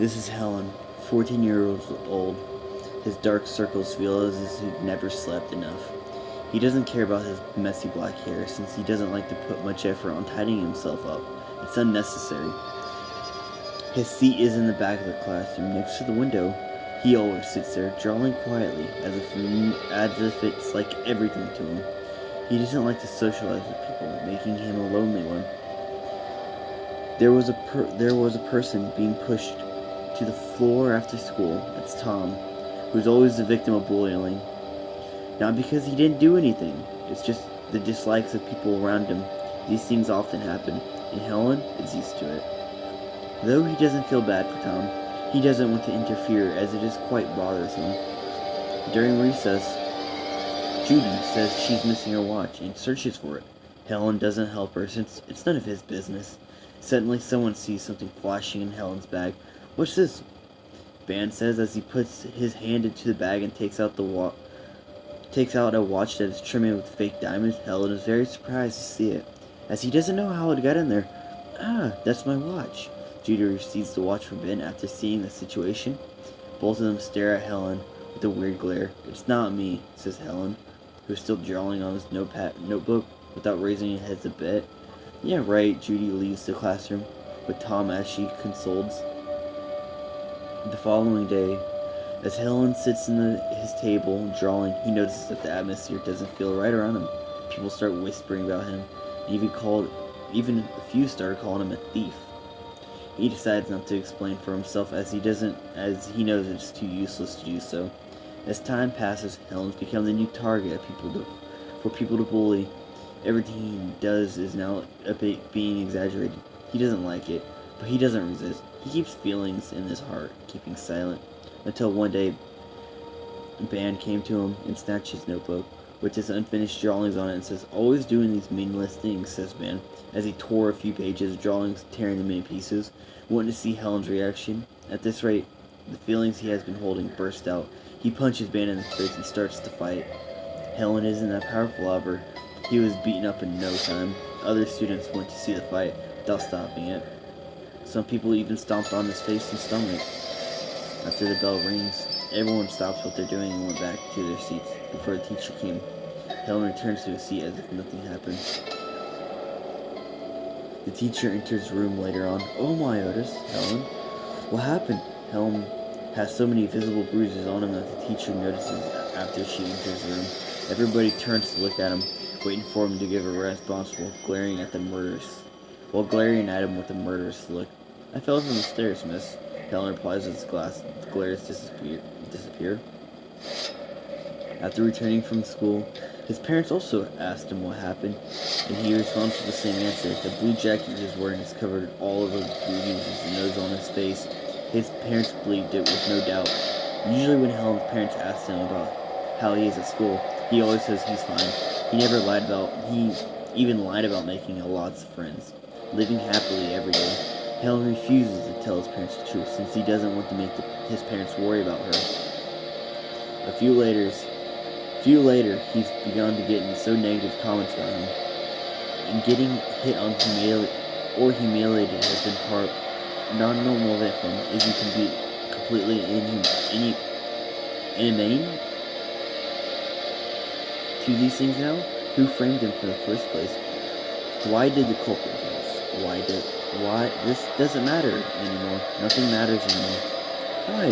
This is Helen, 14 years old. His dark circles feel as if he'd never slept enough. He doesn't care about his messy black hair since he doesn't like to put much effort on tidying himself up. It's unnecessary. His seat is in the back of the classroom next to the window. He always sits there, drawing quietly, as if it's like everything to him. He doesn't like to socialize with people, making him a lonely one. There was a person being pushed to the floor after school. It's Tom, who's always the victim of bullying. Not because he didn't do anything, it's just the dislikes of people around him. These things often happen, and Helen is used to it. Though he doesn't feel bad for Tom, he doesn't want to interfere as it is quite bothersome. During recess, Judy says she's missing her watch and searches for it. Helen doesn't help her since it's none of his business. Suddenly someone sees something flashing in Helen's bag. "What's this?" Van says as he puts his hand into the bag and takes out a watch that is trimming with fake diamonds. Helen is very surprised to see it, as he doesn't know how it got in there. "Ah, that's my watch." Judy receives the watch from Ben after seeing the situation. Both of them stare at Helen with a weird glare. "It's not me," says Helen, who's still drawing on his notebook without raising her head a bit. "Yeah, right." Judy leaves the classroom with Tom as she consoles. The following day, as Helen sits in his table drawing, he notices that the atmosphere doesn't feel right around him. People start whispering about him, and even a few started calling him a thief. He decides not to explain for himself as he knows it's too useless to do so. As time passes, Helen's become the new target for people to bully. Everything he does is now being exaggerated. He doesn't like it, but he doesn't resist. He keeps feelings in his heart, keeping silent, until one day Ben came to him and snatched his notebook with his unfinished drawings on it and says, "Always doing these meaningless things," says Ben, as he tore a few pages of drawings, tearing them into pieces, wanting to see Helen's reaction. At this rate, the feelings he has been holding burst out. He punches Ben in the face and starts to fight. Helen isn't that powerful, however. He was beaten up in no time. Other students went to see the fight without stopping it. Some people even stomped on his face and stomach. After the bell rings, everyone stops what they're doing and went back to their seats before the teacher came. Helen returns to his seat as if nothing happened. The teacher enters the room later on. "Oh my, Otis." "Helen? What happened?" Helen has so many visible bruises on him that the teacher notices after she enters the room. Everybody turns to look at him, waiting for him to give a response while glaring at him with a murderous look. "I fell from the stairs, miss." Helen replies as the glares disappear. After returning from school, his parents also asked him what happened, and he responds with the same answer. The blue jacket he was wearing is covered all over with bruises, his nose on his face. His parents believed it with no doubt. Usually when Helen's parents asked him about how he is at school, he always says he's fine. He even lied about making lots of friends, living happily every day. Helen refuses to tell his parents the truth since he doesn't want to make his parents worry about her. A few later, he's begun to get so negative comments about him. And getting hit on humiliated has been part not a normal event for him. Is he can be completely inhumane to these things now? Who framed him in the first place? Why did the culprit do this? This doesn't matter anymore. Nothing matters anymore. "Hi,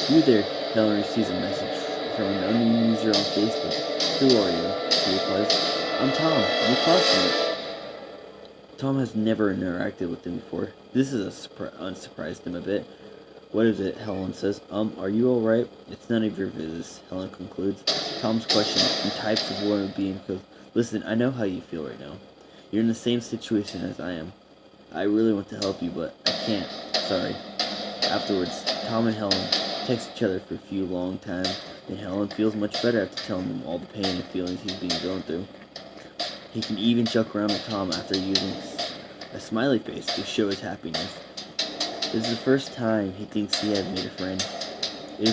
you there." Helen receives a message from an unknown user on Facebook. "Who are you?" He replies, "I'm Tom, your classmate." Tom has never interacted with him before. This is unsurprised him a bit. "What is it?" Helen says. Are you alright?" "It's none of your business," Helen concludes. Tom's question and types of women being goes, "Listen, I know how you feel right now. You're in the same situation as I am. I really want to help you, but I can't. Sorry." Afterwards, Tom and Helen text each other for a few long times, and Helen feels much better after telling him all the pain and feelings he's been going through. He can even joke around with Tom after using a smiley face to show his happiness. This is the first time he thinks he has made a friend. It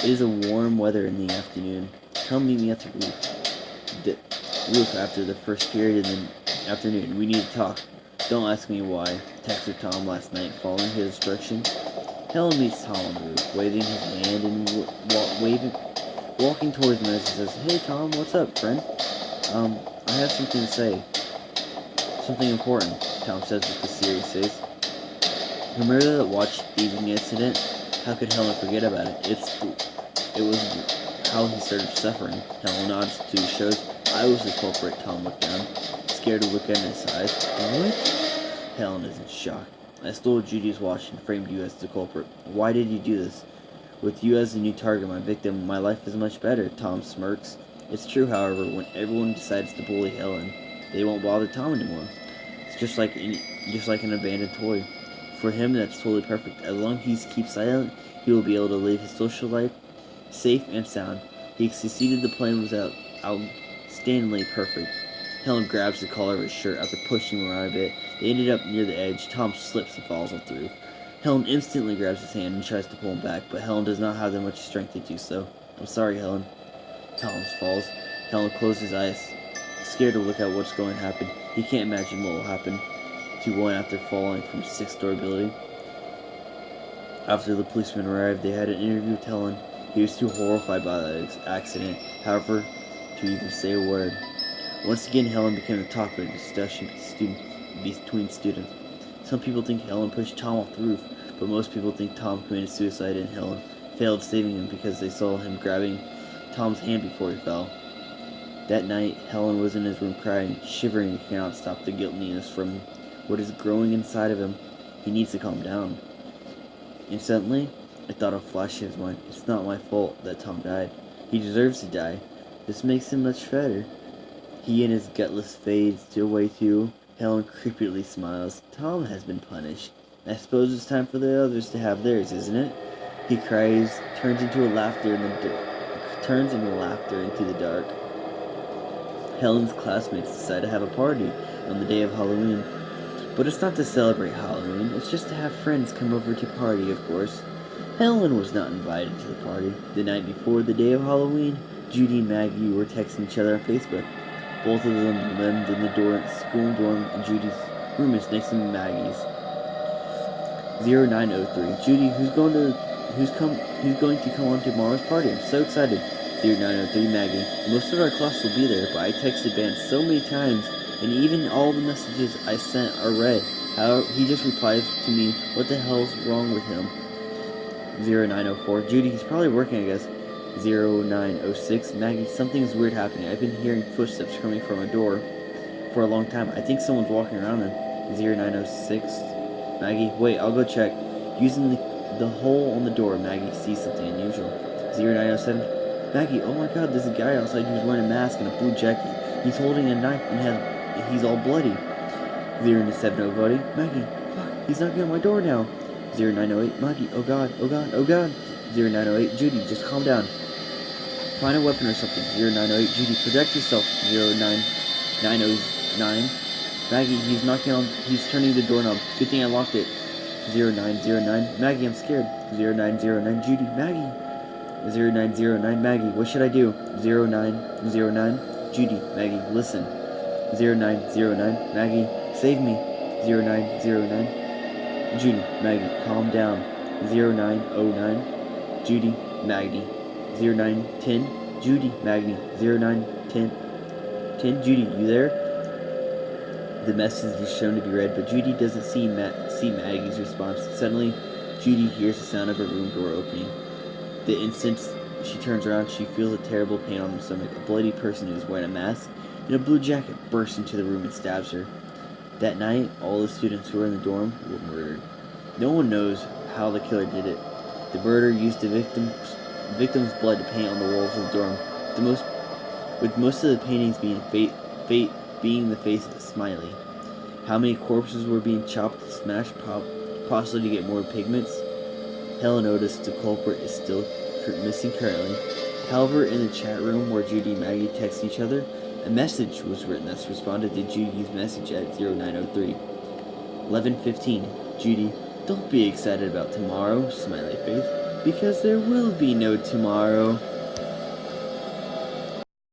is a warm weather in the afternoon. Come meet me at the roof after the first period in the afternoon. We need to talk. Don't ask me why, texted Tom last night following his instructions. Helen meets Tom on the roof, waving his hand and walking towards him as he says, "Hey Tom, what's up, friend? I have something to say. Something important," Tom says with a serious face. Remember that watch thieving incident? How could Helen forget about it? It was how he started suffering. Helen nods to shows. "I was the culprit." Tom looked down, scared to look in his eyes. "What?" Helen is in shock. "I stole Judy's watch and framed you as the culprit. Why did you do this? With you as the new target, my victim, my life is much better." Tom smirks. It's true, however, when everyone decides to bully Helen, they won't bother Tom anymore. It's just like an abandoned toy. For him, that's totally perfect. As long as he keeps silent, he will be able to live his social life safe and sound. He succeeded. The plan was outstandingly perfect. Helen grabs the collar of his shirt after pushing him around a bit. They ended up near the edge. Tom slips and falls off the roof. Helen instantly grabs his hand and tries to pull him back, but Helen does not have that much strength to do so. "I'm sorry, Helen." Tom falls. Helen closes his eyes, scared to look at what's going to happen. He can't imagine what will happen to one after falling from a 6-story building. After the policeman arrived, they had an interview with Helen. He was too horrified by the accident, however, to even say a word. Once again, Helen became the topic of discussion between students. Some people think Helen pushed Tom off the roof, but most people think Tom committed suicide and Helen failed saving him because they saw him grabbing Tom's hand before he fell. That night, Helen was in his room crying, shivering. He cannot stop the guiltiness from what is growing inside of him. He needs to calm down. Instantly, a thought of flashed in his mind. It's not my fault that Tom died. He deserves to die. This makes him much better. He and his gutless fades away too. Helen creepily smiles. Tom has been punished. I suppose it's time for the others to have theirs, isn't it? He cries, turns into laughter into the dark. Helen's classmates decide to have a party on the day of Halloween. But it's not to celebrate Halloween, it's just to have friends come over to party, of course. Helen was not invited to the party. The night before the day of Halloween, Judy and Maggie were texting each other on Facebook. Both of them lived in the school dorm, and Judy's room is next to Maggie's. 0903. Judy, who's going to come on tomorrow's party? I'm so excited. 0903. Maggie. Most of our class will be there, but I texted Ben so many times, and even all the messages I sent are read. However, he just replies to me, "What the hell's wrong with him?" 0904. Judy, he's probably working, I guess. 0906. Maggie, something's weird happening. I've been hearing footsteps coming from a door for a long time. I think someone's walking around in 0906. Maggie, wait, I'll go check. Using the hole on the door, Maggie sees something unusual. 0907. Maggie, oh my god, there's a guy outside who's wearing a mask and a blue jacket. He's holding a knife and he's all bloody. 0970. Buddy. Maggie, fuck, he's knocking on my door now. 0908. Maggie, oh god, oh god, oh god. 0908. Judy, just calm down. Find a weapon or something. 0908. Judy, protect yourself. 0909. Maggie, he's turning the doorknob. Good thing I locked it. 0909. Maggie, I'm scared. 0909. Judy, Maggie. 0909. Maggie, what should I do? 0909. Judy, Maggie, listen. 0909. Maggie, save me. 0909. Judy, Maggie, calm down. 0909. Judy, Maggie. 0910. Judy, Maggie. 0910. Judy, you there? The message is shown to be read, but Judy doesn't see Maggie's response. Suddenly, Judy hears the sound of her room door opening. The instant she turns around, she feels a terrible pain on her stomach. A bloody person who is wearing a mask and a blue jacket bursts into the room and stabs her. That night, all the students who were in the dorm were murdered. No one knows how the killer did it. The murderer used the victim's blood to paint on the walls of the dorm, with most of the paintings being the face of Smiley. How many corpses were being chopped and smashed, possibly to get more pigments? Helen noticed the culprit is still missing currently. However, in the chat room where Judy and Maggie text each other, a message was written that's responded to Judy's message at 0903. 11:15. Judy, don't be excited about tomorrow, smiley face, because there will be no tomorrow.